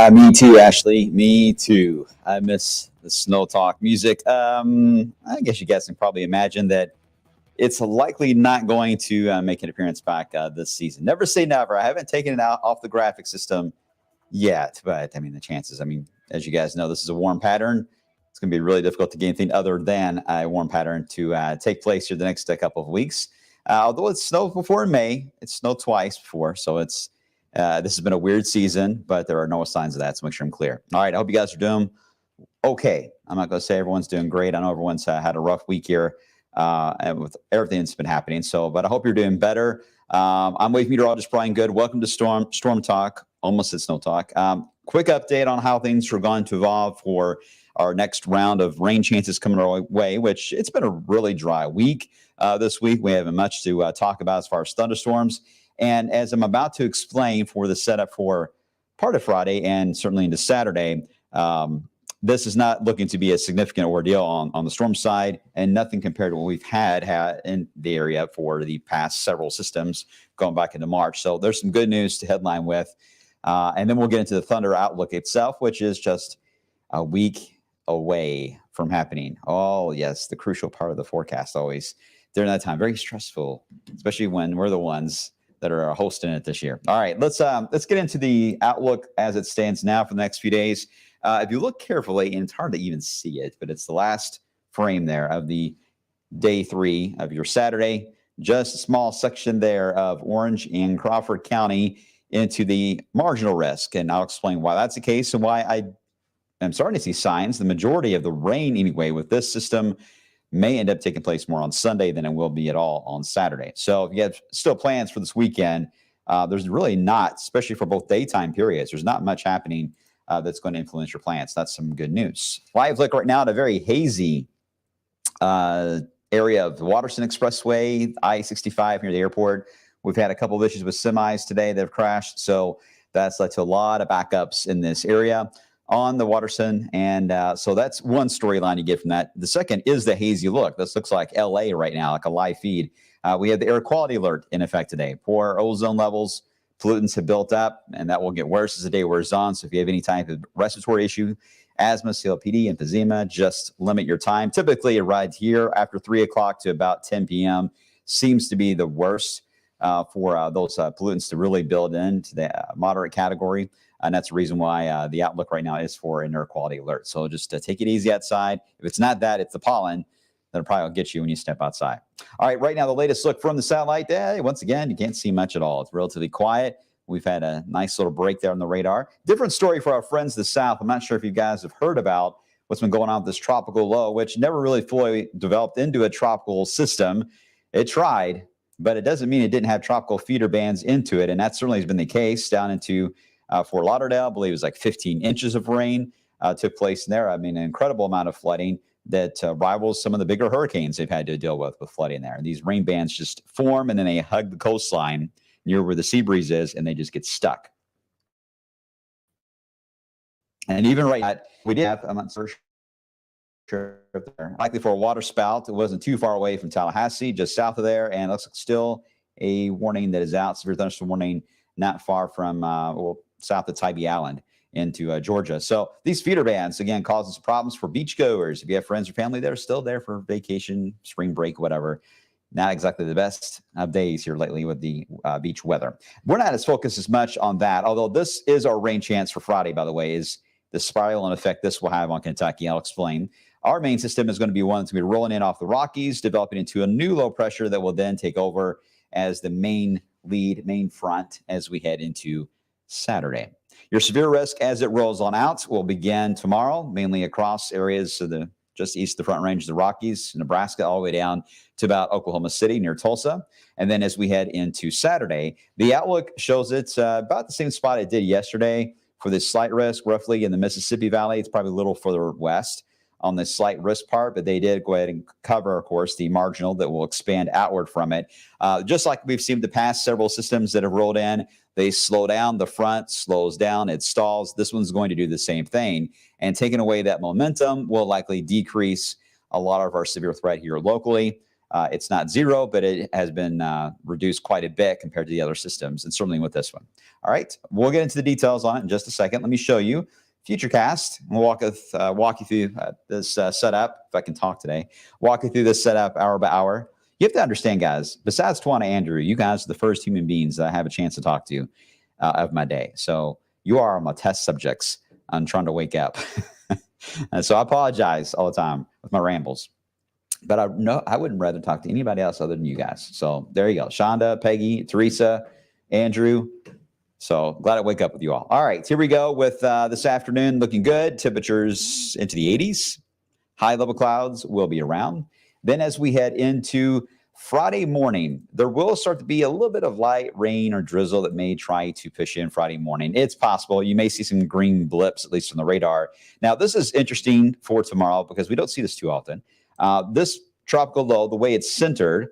Me too, Ashley. Me too. I miss the snow talk music. I guess you guys can probably imagine that it's likely not going to make an appearance back this season. Never say never. I haven't taken it out off the graphic system yet, but I mean, the chances. I mean, as you guys know, this is a warm pattern. It's going to be really difficult to get anything other than a warm pattern to take place here the next couple of weeks. Although it snowed before in May, it snowed twice before, so it's this has been a weird season, but there are no signs of that, so make sure I'm clear. All right, I hope you guys are doing okay. I'm not going to say everyone's doing great. I know everyone's had a rough week here and with everything that's been happening, but I hope you're doing better. I'm Wave Meteorologist Brian Good. Welcome to Storm Talk, almost at Snow Talk. Quick update on how things are going to evolve for our next round of rain chances coming our way, which it's been a really dry week. This week, we haven't much to talk about as far as thunderstorms. And as I'm about to explain for the setup for part of Friday and certainly into Saturday, this is not looking to be a significant ordeal on the storm side, and nothing compared to what we've had in the area for the past several systems going back into March. So there's some good news to headline with. And then we'll get into the thunder outlook itself, which is just a week away from happening. Oh, yes, the crucial part of the forecast always during that time. Very stressful, especially when we're the ones that are hosting it this year. All right, let's get into the outlook as it stands now for the next few days. If you look carefully, and it's hard to even see it, but it's the last frame there of the day 3 of your Saturday. Just a small section there of Orange and Crawford County into the marginal risk, and I'll explain why that's the case and why I am starting to see signs. The majority of the rain, anyway, with this system may end up taking place more on Sunday than it will be at all on Saturday. So if you have still plans for this weekend, there's really not, especially for both daytime periods, there's not much happening that's going to influence your plans. That's some good news. Live look right now at a very hazy area of the Waterston Expressway, I-65 near the airport. We've had a couple of issues with semis today that have crashed, so that's led to a lot of backups in this area on the Waterston, and so that's one storyline you get from that. The second is the hazy look. This looks like LA right now, like a live feed. We have the air quality alert in effect today. Poor ozone levels, pollutants have built up, and that will get worse as the day wears on. So if you have any type of respiratory issue, asthma, COPD, emphysema, just limit your time. Typically, a ride here after 3 o'clock to about 10 p.m. seems to be the worst for those pollutants to really build into the moderate category. And that's the reason why the outlook right now is for an air quality alert. So just take it easy outside. If it's not that, it's the pollen that'll probably get you when you step outside. All right, right now, the latest look from the satellite. Once again, you can't see much at all. It's relatively quiet. We've had a nice little break there on the radar. Different story for our friends to the south. I'm not sure if you guys have heard about what's been going on with this tropical low, which never really fully developed into a tropical system. It tried, but it doesn't mean it didn't have tropical feeder bands into it. And that certainly has been the case down into Fort Lauderdale. I believe it was like 15 inches of rain took place there. I mean, an incredible amount of flooding that rivals some of the bigger hurricanes they've had to deal with flooding there. And these rain bands just form, and then they hug the coastline near where the sea breeze is, and they just get stuck. And even right now, we did have, I'm not so sure if they're likely for a water spout. It wasn't too far away from Tallahassee, just south of there. And it looks like still a warning that is out, severe thunderstorm warning, not far from, south of Tybee Island into Georgia. So these feeder bands, again, causing some problems for beachgoers. If you have friends or family that are still there for vacation, spring break, whatever, not exactly the best of days here lately with the beach weather. We're not as focused as much on that, although this is our rain chance for Friday, by the way, is the spiral and effect this will have on Kentucky. I'll explain. Our main system is going to be one that's going to be rolling in off the Rockies, developing into a new low pressure that will then take over as the main front as we head into Saturday. Your severe risk as it rolls on out will begin tomorrow, mainly across areas of the just east of the Front Range of the Rockies, Nebraska, all the way down to about Oklahoma City near Tulsa. And then as we head into Saturday, the outlook shows it's about the same spot it did yesterday for this slight risk, roughly in the Mississippi Valley. It's probably a little further west on the slight risk part, but they did go ahead and cover, of course, the marginal that will expand outward from it. Just like we've seen the past several systems that have rolled in, they slow down, the front slows down, it stalls. This one's going to do the same thing. And taking away that momentum will likely decrease a lot of our severe threat here locally. It's not zero, but it has been reduced quite a bit compared to the other systems, and certainly with this one. All right, we'll get into the details on it in just a second. Let me show you FutureCast. We'll walk you through this setup, if I can talk today. Walk you through this setup hour by hour. You have to understand, guys, besides Twan and Andrew, you guys are the first human beings that I have a chance to talk to of my day. So you are my test subjects. I'm trying to wake up. And so I apologize all the time with my rambles. But I wouldn't rather talk to anybody else other than you guys. So there you go. Shonda, Peggy, Teresa, Andrew. So glad I wake up with you all. All right, here we go with this afternoon looking good. Temperatures into the 80s. High level clouds will be around. Then as we head into Friday morning, there will start to be a little bit of light rain or drizzle that may try to push in Friday morning. It's possible. You may see some green blips, at least on the radar. Now, this is interesting for tomorrow because we don't see this too often. This tropical low, the way it's centered,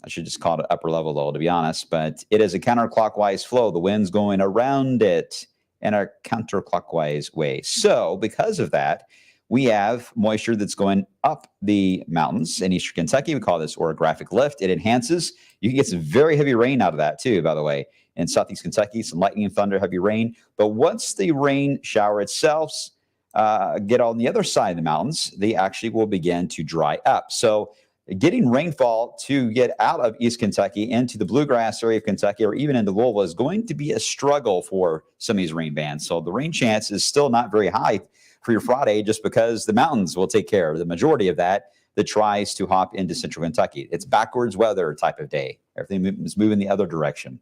I should just call it upper level low, to be honest, but it is a counterclockwise flow. The wind's going around it in a counterclockwise way. So because of that, we have moisture that's going up the mountains in eastern Kentucky. We call this orographic lift. It enhances. You can get some very heavy rain out of that too, by the way. In southeast Kentucky, some lightning and thunder, heavy rain. But once the rain shower itself get on the other side of the mountains, they actually will begin to dry up. So getting rainfall to get out of East Kentucky into the bluegrass area of Kentucky or even into Louisville is going to be a struggle for some of these rain bands. So the rain chance is still not very high for your Friday just because the mountains will take care of the majority of that tries to hop into central Kentucky. It's backwards weather type of day. Everything is moving the other direction.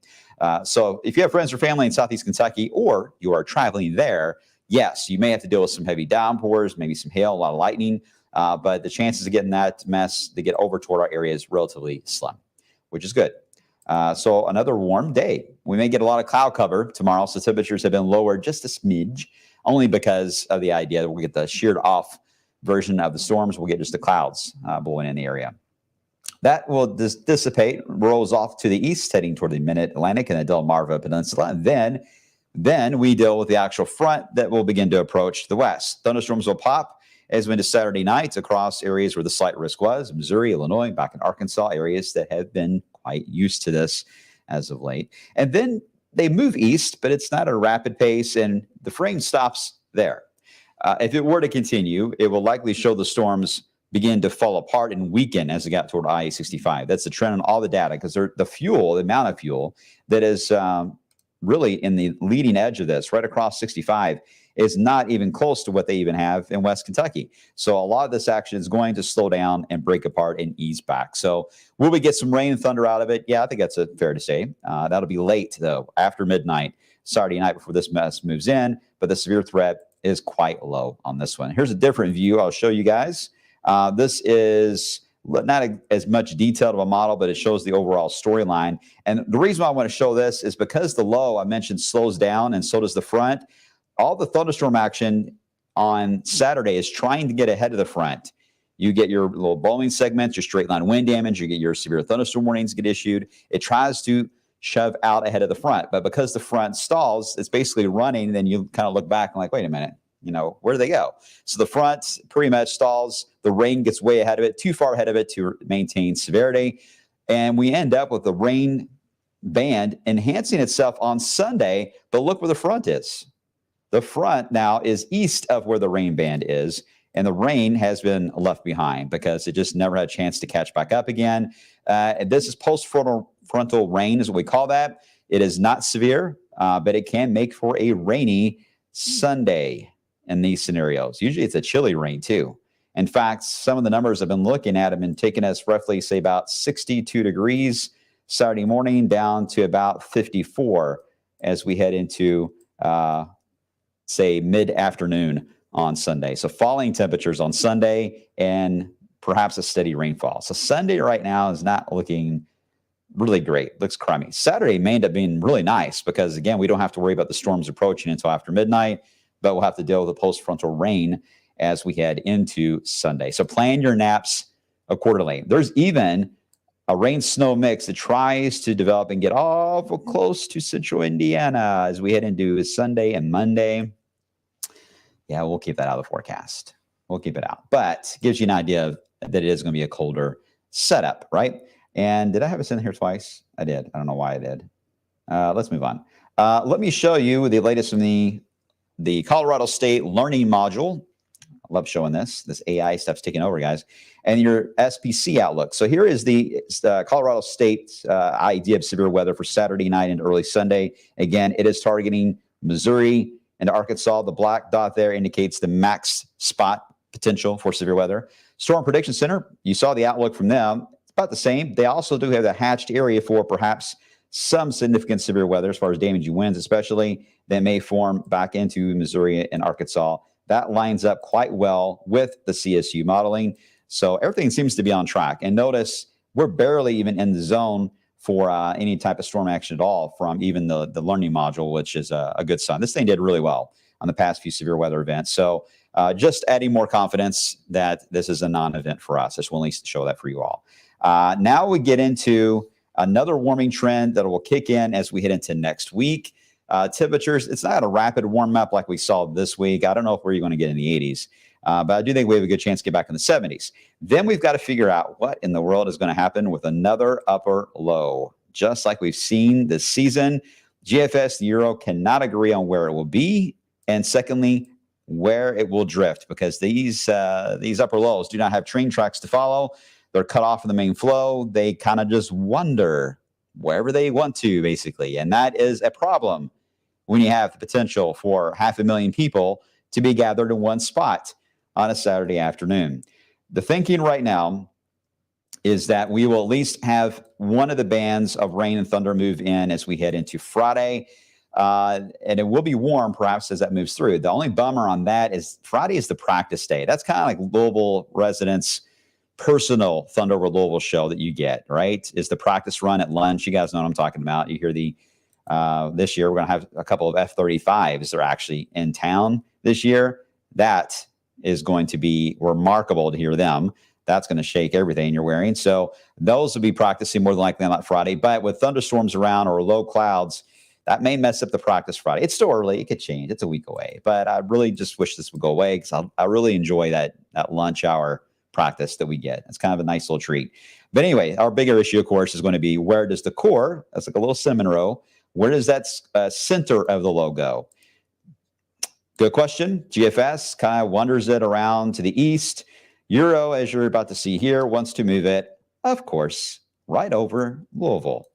So if you have friends or family in southeast Kentucky or you are traveling there, yes, you may have to deal with some heavy downpours, maybe some hail, a lot of lightning. But the chances of getting that mess to get over toward our area is relatively slim, which is good. So another warm day. We may get a lot of cloud cover tomorrow, so temperatures have been lowered just a smidge, only because of the idea that we'll get the sheared off version of the storms. We'll get just the clouds blowing in the area. That will dissipate, rolls off to the east, heading toward the mid-Atlantic and the Delmarva Peninsula. And then we deal with the actual front that will begin to approach the west. Thunderstorms will pop as we into Saturday night across areas where the slight risk was, Missouri, Illinois, back in Arkansas, areas that have been quite used to this as of late. And then they move east, but it's not a rapid pace, and the frame stops there. If it were to continue, it will likely show the storms begin to fall apart and weaken as it got toward I-65. That's the trend on all the data because the amount of fuel that is really in the leading edge of this, right across 65, is not even close to what they even have in West Kentucky. So a lot of this action is going to slow down and break apart and ease back. So will we get some rain and thunder out of it? Yeah, I think that's fair to say. That'll be late, though, after midnight, Saturday night before this mess moves in. But the severe threat is quite low on this one. Here's a different view I'll show you guys. This is not as much detailed of a model, but it shows the overall storyline. And the reason why I want to show this is because the low I mentioned slows down and so does the front. All the thunderstorm action on Saturday is trying to get ahead of the front. You get your little bowling segments, your straight line wind damage, you get your severe thunderstorm warnings get issued. It tries to shove out ahead of the front. But because the front stalls, it's basically running. Then you kind of look back and like, wait a minute, where do they go? So the front pretty much stalls. The rain gets way ahead of it, too far ahead of it to maintain severity. And we end up with the rain band enhancing itself on Sunday. But look where the front is. The front now is east of where the rain band is. And the rain has been left behind because it just never had a chance to catch back up again. This is post-frontal rain is what we call that. It is not severe, but it can make for a rainy Sunday in these scenarios. Usually it's a chilly rain too. In fact, some of the numbers I've been looking at have been taking us roughly, say, about 62 degrees Saturday morning down to about 54 as we head into, say, mid-afternoon on Sunday. So falling temperatures on Sunday and perhaps a steady rainfall. So Sunday right now is not looking really great. Looks crummy. Saturday may end up being really nice because, again, we don't have to worry about the storms approaching until after midnight, but we'll have to deal with the post-frontal rain as we head into Sunday. So plan your naps accordingly. There's even a rain-snow mix that tries to develop and get awful close to central Indiana as we head into Sunday and Monday. Yeah, we'll keep that out of the forecast. We'll keep it out. But gives you an idea that it is going to be a colder setup, right? And did I have it in here twice? I did. I don't know why I did. Let's move on. Let me show you the latest from the Colorado State Learning Module. I love showing this. This AI stuff's taking over, guys. And your SPC outlook. So here is the Colorado State idea of severe weather for Saturday night and early Sunday. Again, it is targeting Missouri and Arkansas. The black dot there indicates the max spot potential for severe weather. Storm Prediction Center, you saw the outlook from them. It's about the same. They also do have the hatched area for perhaps some significant severe weather as far as damaging winds, especially that may form back into Missouri and Arkansas. That lines up quite well with the CSU modeling. So everything seems to be on track. And notice we're barely even in the zone for any type of storm action at all from even the learning module, which is a good sign. This thing did really well on the past few severe weather events. So just adding more confidence that this is a non-event for us. I just want to at least show that for you all. Now we get into another warming trend that will kick in as we head into next week. Temperatures, it's not a rapid warm up like we saw this week. I don't know if we're going to get in the 80s, but I do think we have a good chance to get back in the 70s. Then we've got to figure out what in the world is going to happen with another upper low. Just like we've seen this season, GFS, the Euro, cannot agree on where it will be. And secondly, where it will drift, because these upper lows do not have train tracks to follow. They're cut off from the main flow. They kind of just wander wherever they want to, basically. And that is a problem when you have the potential for 500,000 people to be gathered in one spot on a Saturday afternoon. The thinking right now is that we will at least have one of the bands of rain and thunder move in as we head into Friday. And it will be warm, perhaps, as that moves through. The only bummer on that is Friday is the practice day. That's kind of like Louisville residents' personal Thunder Over Louisville show that you get, right? Is the practice run at lunch. You guys know what I'm talking about. You hear this year, we're going to have a couple of F-35s that are actually in town this year. That is going to be remarkable to hear them. That's going to shake everything you're wearing. So those will be practicing more than likely on that Friday. But with thunderstorms around or low clouds, that may mess up the practice Friday. It's still early. It could change. It's a week away. But I really just wish this would go away because I really enjoy that lunch hour practice that we get. It's kind of a nice little treat. But anyway, our bigger issue, of course, is going to be where does the core, that's like a little cinnamon roll, where does that center of the low go? Good question. GFS kind of wanders it around to the east. Euro, as you're about to see here, wants to move it, of course, right over Louisville.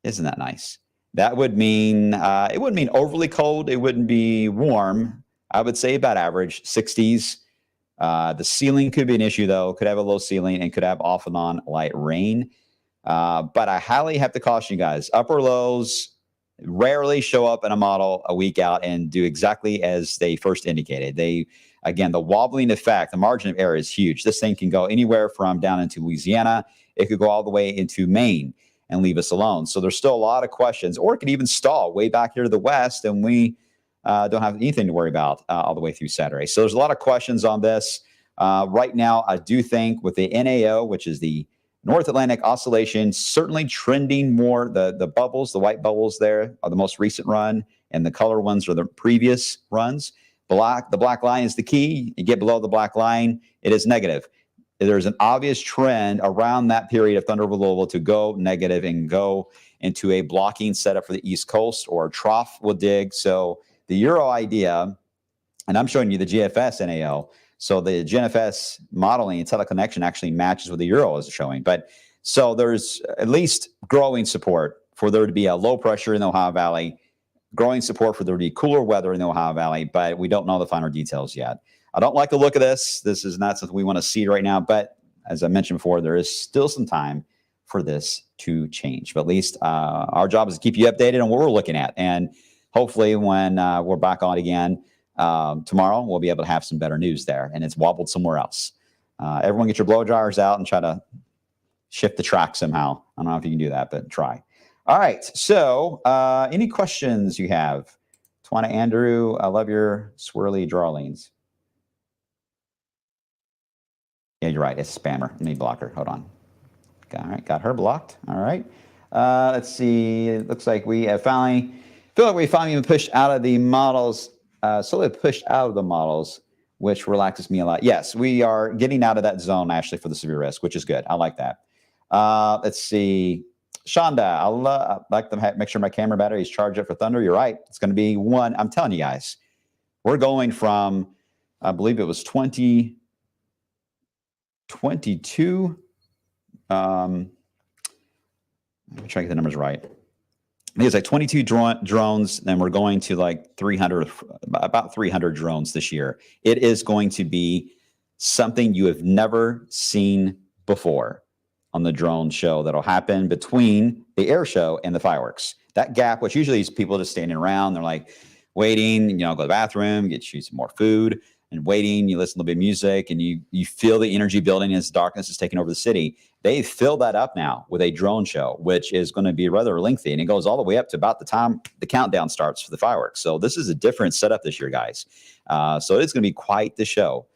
Isn't that nice? That would mean, it wouldn't mean overly cold. It wouldn't be warm. I would say about average 60s. The ceiling could be an issue, though. Could have a low ceiling and could have off and on light rain. But I highly have to caution you guys. Upper lows rarely show up in a model a week out and do exactly as they first indicated. Again, the wobbling effect, the margin of error is huge. This thing can go anywhere from down into Louisiana. It could go all the way into Maine and leave us alone. So there's still a lot of questions, or it could even stall way back here to the west, and we don't have anything to worry about all the way through Saturday. So there's a lot of questions on this. Right now, I do think with the NAO, which is the North Atlantic Oscillation, certainly trending more. The bubbles, the white bubbles there are the most recent run, and the color ones are the previous runs. The black line is the key. You get below the black line, it is negative. There's an obvious trend around that period of Thunder Over Louisville to go negative and go into a blocking setup for the East Coast, or a trough will dig. So the Euro idea, and I'm showing you the GFS NAO. So the GNFS modeling and teleconnection actually matches what the Euro is showing. But so there's at least growing support for there to be a low pressure in the Ohio Valley, growing support for there to be cooler weather in the Ohio Valley, but we don't know the finer details yet. I don't like the look of this. This is not something we want to see right now, but as I mentioned before, there is still some time for this to change. But at least our job is to keep you updated on what we're looking at. And hopefully when we're back on again tomorrow, we'll be able to have some better news there, and it's wobbled somewhere else. Everyone get your blow dryers out and try to shift the track somehow. I don't know if you can do that, but try. All right. So any questions you have? Twana Andrew, I love your swirly drawings. Yeah, you're right. It's a spammer. Let me block her. Hold on. All right. Got her blocked. All right. Let's see. It looks like we have finally been pushed out of the models. Slowly pushed out of the models, which relaxes me a lot. Yes, we are getting out of that zone actually for the severe risk, which is good. I like that. Let's see. Shonda, I'd like to make sure my camera battery is charged up for Thunder. You're right. It's going to be one. I'm telling you guys, we're going from, I believe it was 22. Let me try to get the numbers right. I think it's like 22 drones, then we're going to like 300, about 300 drones this year. It is going to be something you have never seen before on the drone show that'll happen between the air show and the fireworks. That gap, which usually is people just standing around, they're like waiting, go to the bathroom, get you some more food, and waiting, you listen to a little bit of music, and you feel the energy building as darkness is taking over the city. They fill that up now with a drone show, which is going to be rather lengthy, and it goes all the way up to about the time the countdown starts for the fireworks. So this is a different setup this year, guys. So it's going to be quite the show.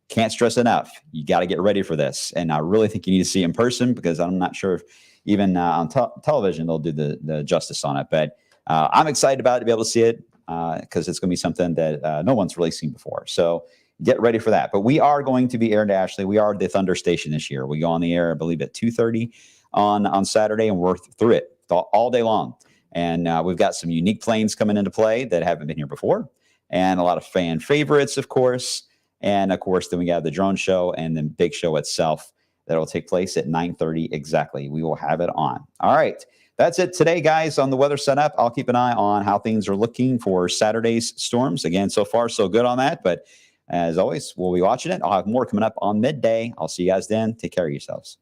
Can't stress enough. You got to get ready for this, and I really think you need to see it in person, because I'm not sure if even on television they'll do the justice on it. But I'm excited about it to be able to see it, because it's going to be something that no one's really seen before. So get ready for that. But we are going to be aired, Ashley. We are the Thunder Station this year. We go on the air, I believe, at 2:30 on Saturday, and we're through it all day long. And we've got some unique planes coming into play that haven't been here before, and a lot of fan favorites, of course. And of course, then we got the drone show and the big show itself that will take place at 9:30 exactly. We will have it on. All right. That's it today, guys, on the weather setup. I'll keep an eye on how things are looking for Saturday's storms. Again, so far, so good on that. But as always, we'll be watching it. I'll have more coming up on midday. I'll see you guys then. Take care of yourselves.